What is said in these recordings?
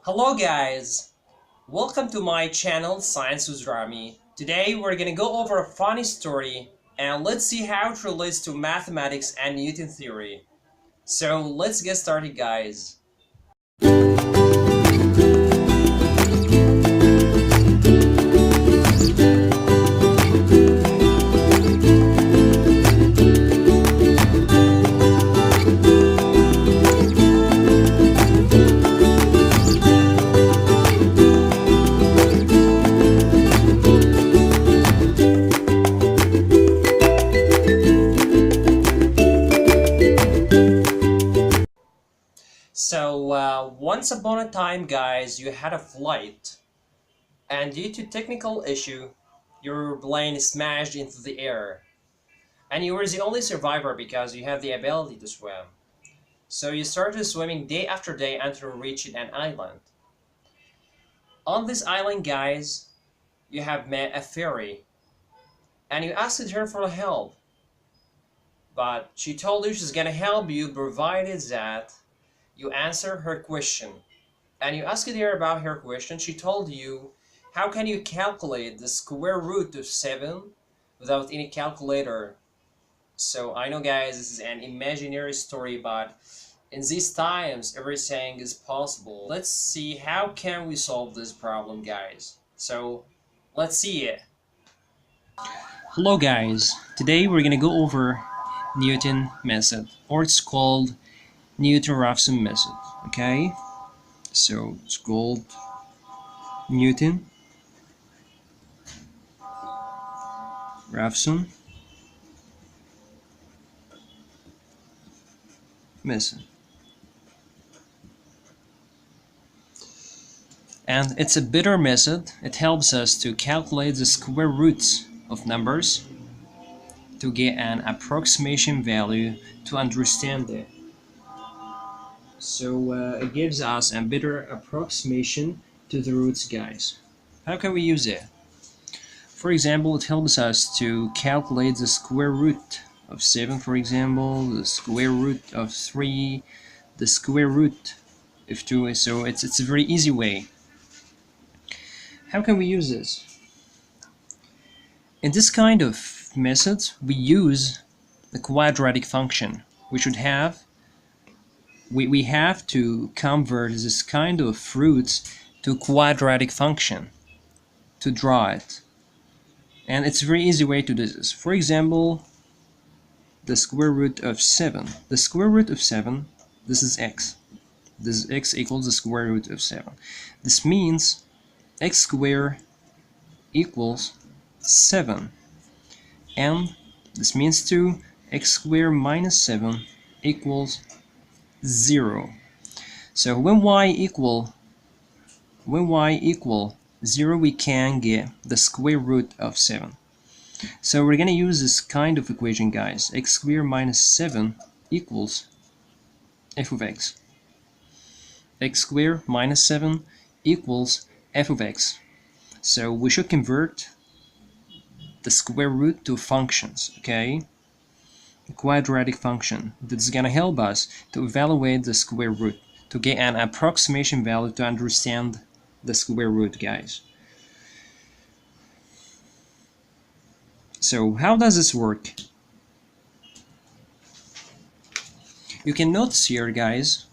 Hello guys! Welcome to my channel Science with Rami. Today we're gonna go over a funny story and let's see how it relates to mathematics and Newton theory. So let's get started guys. Once upon a time guys, you had a flight and due to technical issue, your plane smashed into the air. And you were the only survivor because you have the ability to swim. So you started swimming day after day until you reached an island. On this island, guys, you have met a fairy, and you asked her for help. But she told you she's gonna help you provided that you answer her question. And you asked her about her question. She told you, how can you calculate the square root of 7 without any calculator? So I know guys, this is an imaginary story, but in these times, everything is possible. Let's see how can we solve this problem, guys. So let's see it. Hello guys, today we're gonna go over Newton method, or it's called Newton-Raphson method. Okay, so it's called Newton-Raphson method. And it's a better method. It helps us to calculate the square roots of numbers to get an approximation value to understand it. So it gives us a better approximation to the roots, guys. How can we use it? For example, it helps us to calculate the square root of 7, for example, the square root of 3, the square root of 2. So it's a very easy way. How can we use this? In this kind of methods, we use the quadratic function. We have to convert this kind of roots to quadratic function to draw it. And it's a very easy way to do this. For example, the square root of 7. The square root of 7, this is x. This is x equals the square root of 7. This means x squared equals 7. And this means too, x squared minus 7 equals 0. So when y equal 0, we can get the square root of 7. So we're gonna use this kind of equation, guys. X squared minus 7 equals f of x. X squared minus 7 equals f of x. So we should convert the square root to functions, okay? A quadratic function that's gonna help us to evaluate the square root to get an approximation value to understand the square root, guys. So how does this work? You can notice here, guys,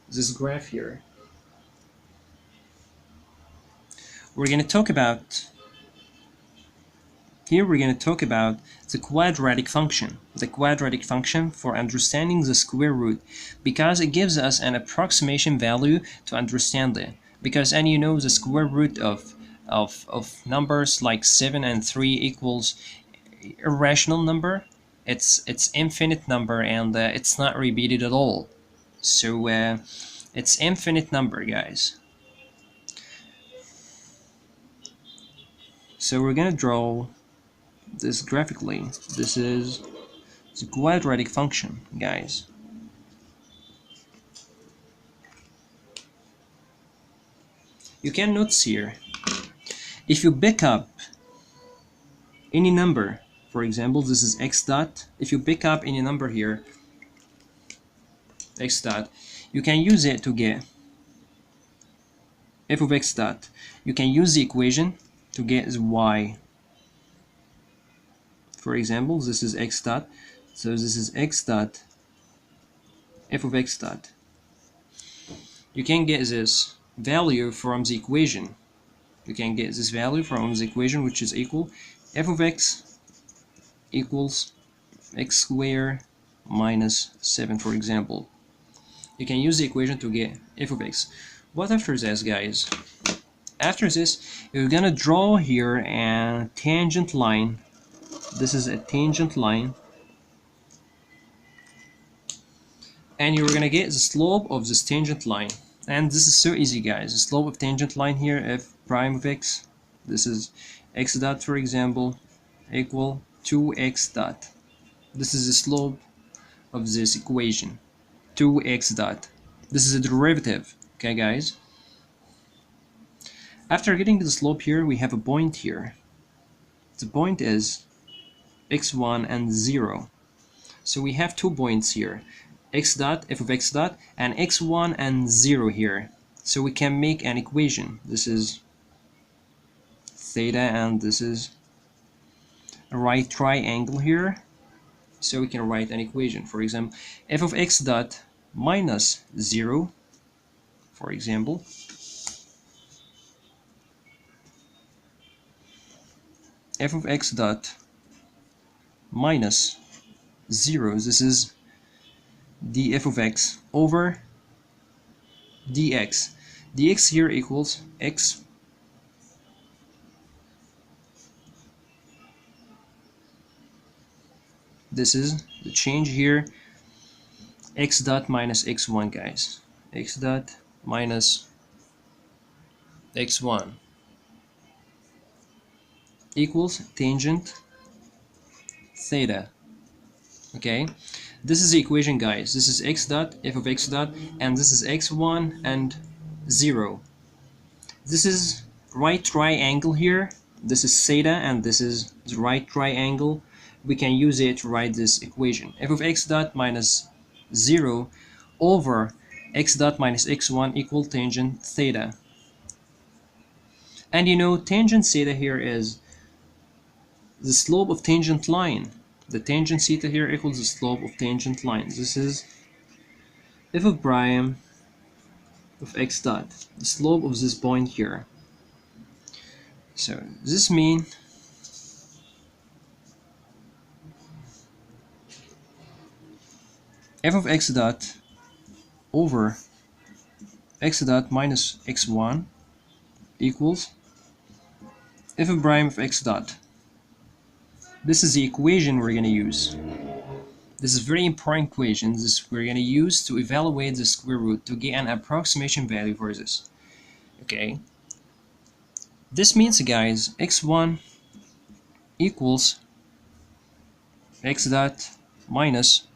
this graph here. We're going to talk about the quadratic function. The quadratic function for understanding the square root, because it gives us an approximation value to understand it. Because, and you know, the square root of numbers like 7 and 3 equals irrational number. It's infinite number, and it's not repeated at all. So it's infinite number, guys. So we're gonna draw this graphically. This is the quadratic function, guys. You can notice here, if you pick up any number, for example, this is x dot. If you pick up any number here, x dot, you can use it to get f of x dot. You can use the equation to get the y. For example, this is x dot, so this is x dot f of x dot. You can get this value from the equation. You can get this value from the equation, which is equal f of x equals x squared minus 7, for example. You can use the equation to get f of x. What after this, guys? After this, you're gonna draw here a tangent line. This is a tangent line, and you're gonna get the slope of this tangent line. And this is so easy, guys. The slope of tangent line here, f prime of x, this is x dot, for example, equal 2x dot. This is the slope of this equation, 2x dot. This is a derivative, okay, guys? After getting the slope here, we have a point here. The point is x1 and 0. So we have 2 points here, x dot, f of x dot, and x1 and 0 here. So we can make an equation. This is theta, and this is a right triangle here. So we can write an equation. For example, f of x dot minus 0, for example, f of x dot minus 0, this is df of x over dx. dx here equals x this is the change here, x dot minus x1, guys. X dot minus x1 equals tangent theta. Okay, this is the equation, guys. This is x dot, f of x dot, and this is x1 and 0. This is right triangle here. This is theta, and this is the right triangle. We can use it to write this equation. F of x dot minus 0 over x dot minus x1 equal tangent theta. And you know, tangent theta here is the slope of tangent line. The tangent theta here equals the slope of tangent line. This is f of prime of x dot, the slope of this point here. So this means f of x dot over x dot minus x1 equals f of prime of x dot. This is the equation we're going to use. This is very important equation. This we're going to use to evaluate the square root to get an approximation value for this. Okay. This means, guys, x1 equals x dot minus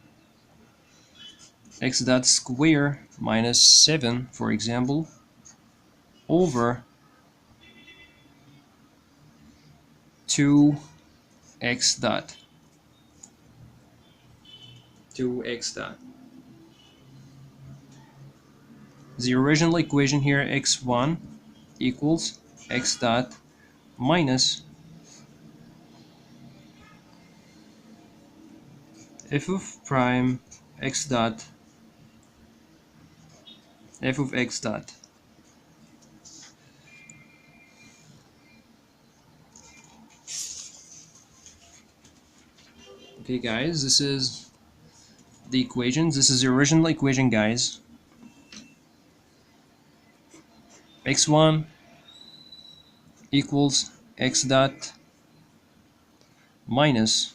x dot square minus 7, for example, over 2x dot. 2x dot. The original equation here, x1 equals x dot minus f of prime x dot f of x dot. Okay, guys, this is the equation. This is the original equation, guys. x1 equals x dot minus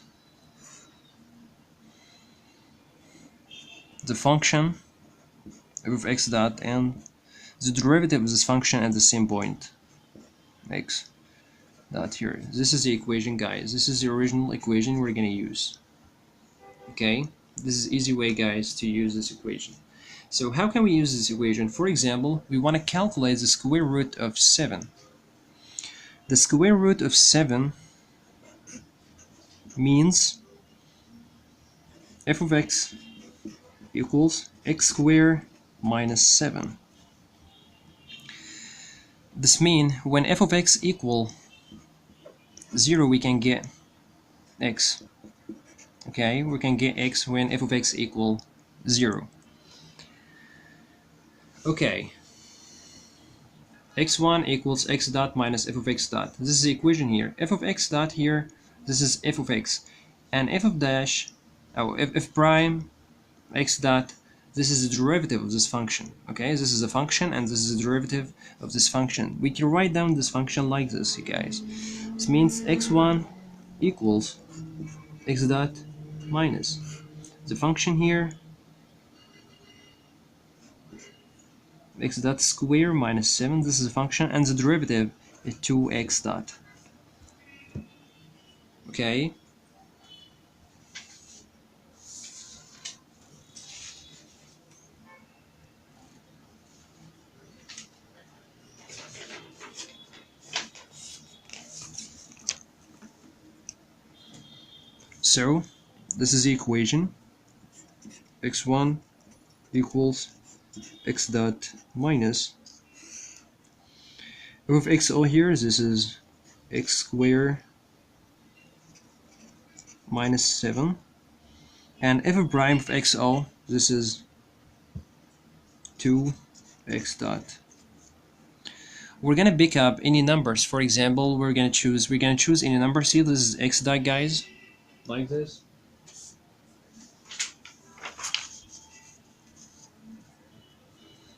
the function of x dot and the derivative of this function at the same point, x dot here. This is the equation, guys. This is the original equation we're going to use. Okay, this is easy way, guys, to use this equation. So how can we use this equation? For example, we want to calculate the square root of 7. The square root of 7 means f of x equals x squared minus 7. This means when f of x equal 0, we can get x. Okay, we can get x when f of x equal 0. Okay, x1 equals x dot minus f of x dot. This is the equation here. F of x dot here, this is f of x. And f of dash, f prime x dot, this is the derivative of this function. Okay, this is a function and this is a derivative of this function. We can write down this function like this, you guys. This means x1 equals x dot minus the function here, x dot square minus 7, this is a function, and the derivative is 2x dot. Okay, so this is the equation. x1 equals x dot minus f of xo here, this is x squared minus 7, and f of prime of xo, this is 2x dot. We're gonna pick up any numbers. For example, we're gonna choose any number. See, this is x dot, guys, like this.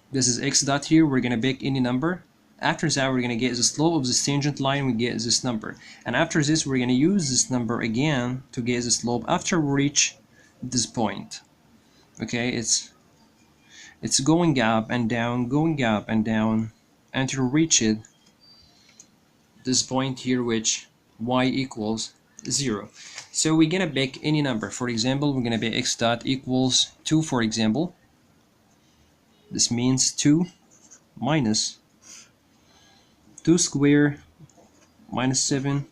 This is x dot here. We're gonna pick any number. After that, we're gonna get the slope of this tangent line. We get this number, and after this, we're gonna use this number again to get the slope after we reach this point. Okay, it's going up and down, going up and down until we reach it, this point here, which y equals 0. So we're gonna pick any number. For example, we're gonna pick x dot equals 2, for example. This means 2 minus 2 squared minus 7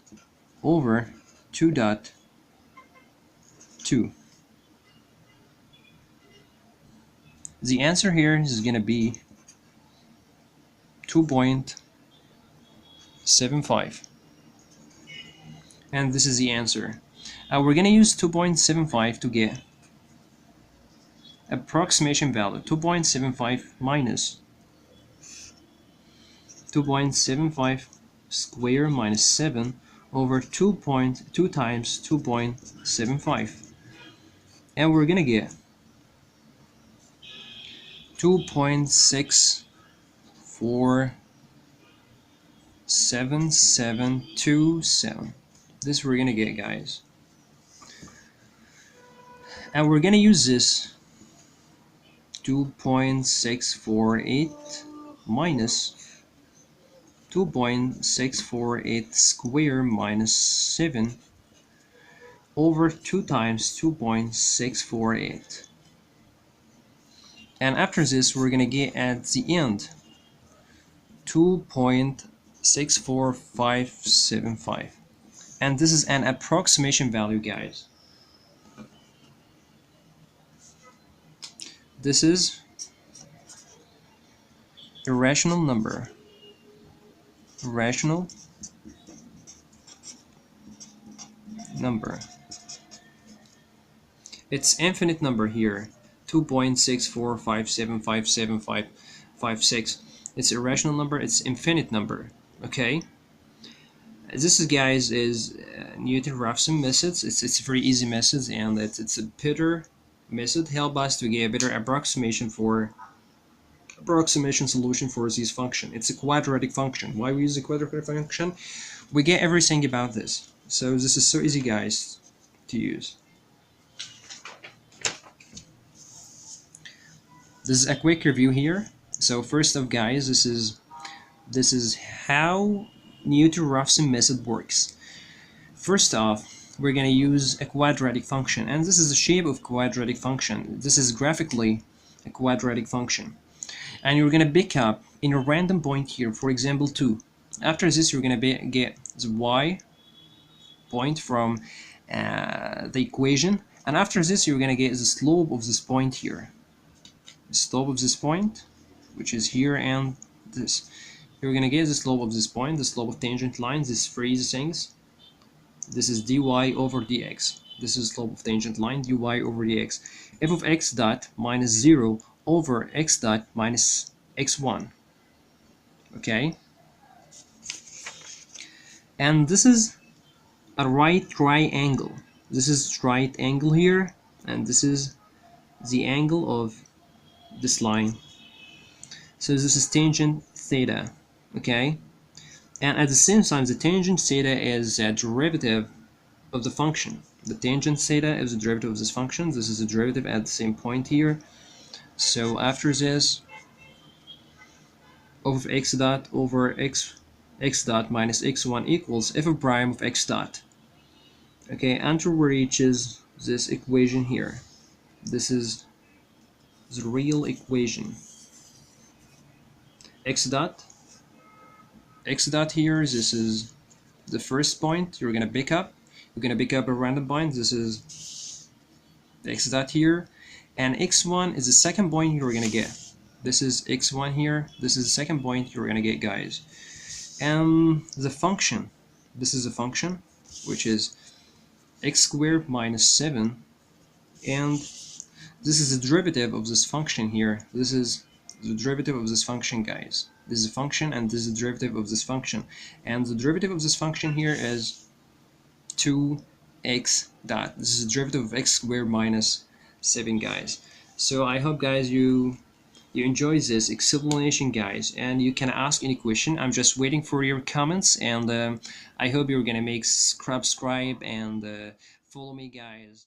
over 2 dot 2. The answer here is gonna be 2.75, and this is the answer. We're gonna use 2.75 to get approximation value. 2.75 minus 2.75 square minus 7 over 2 times 2.75, and we're gonna get 2.647727. This we're gonna get, guys, and we're gonna use this 2.648 minus 2.648 square minus 7 over 2 times 2.648. And after this, we're gonna get at the end 2.64575, and this is an approximation value, guys. This is a rational number. Rational number. It's infinite number here. 2.645757556. It's a rational number. It's infinite number. Okay. This is, guys, is Newton-Raphson methods. It's a very easy method, and it's a better method help us to get a better approximation solution for this function. It's a quadratic function. Why we use a quadratic function? We get everything about this. So this is so easy, guys, to use. This is a quick review here. So first off, guys, this is how Newton-Raphson method works. First off, we're going to use a quadratic function, and this is the shape of quadratic function. This is graphically a quadratic function, and you're going to pick up in a random point here, for example 2. After this, you're going to get the y point from the equation, and after this, you're going to get the slope of this point here. The slope of this point, which is here, and this. you're gonna get the slope of this point, the slope of tangent lines, this freeze things. This is dy over dx. This is slope of tangent line, dy over dx. F of x dot minus 0 over x dot minus x1. Okay? And this is a right triangle. This is right angle here, and this is the angle of this line. So this is tangent theta. Okay? And at the same time, the tangent theta is a derivative of the function. The tangent theta is the derivative of this function. This is a derivative at the same point here. So after this, of x dot over x dot minus x1 equals f of prime of x dot. Okay, until we reaches this equation here. This is the real equation. X dot here, this is the first point you're gonna pick up. You're gonna pick up a random point. This is the x dot here, and x1 is the second point you're gonna get. This is x1 here. This is the second point you're gonna get, guys. And the function, this is a function which is x squared minus 7, and this is the derivative of this function here. This is the derivative of this function, guys. This is a function, and this is the derivative of this function, and the derivative of this function here is 2x dot. This is the derivative of x squared minus 7, guys. So I hope, guys, you enjoy this explanation, guys, and you can ask any question. I'm just waiting for your comments, and I hope you're gonna make subscribe and follow me, guys.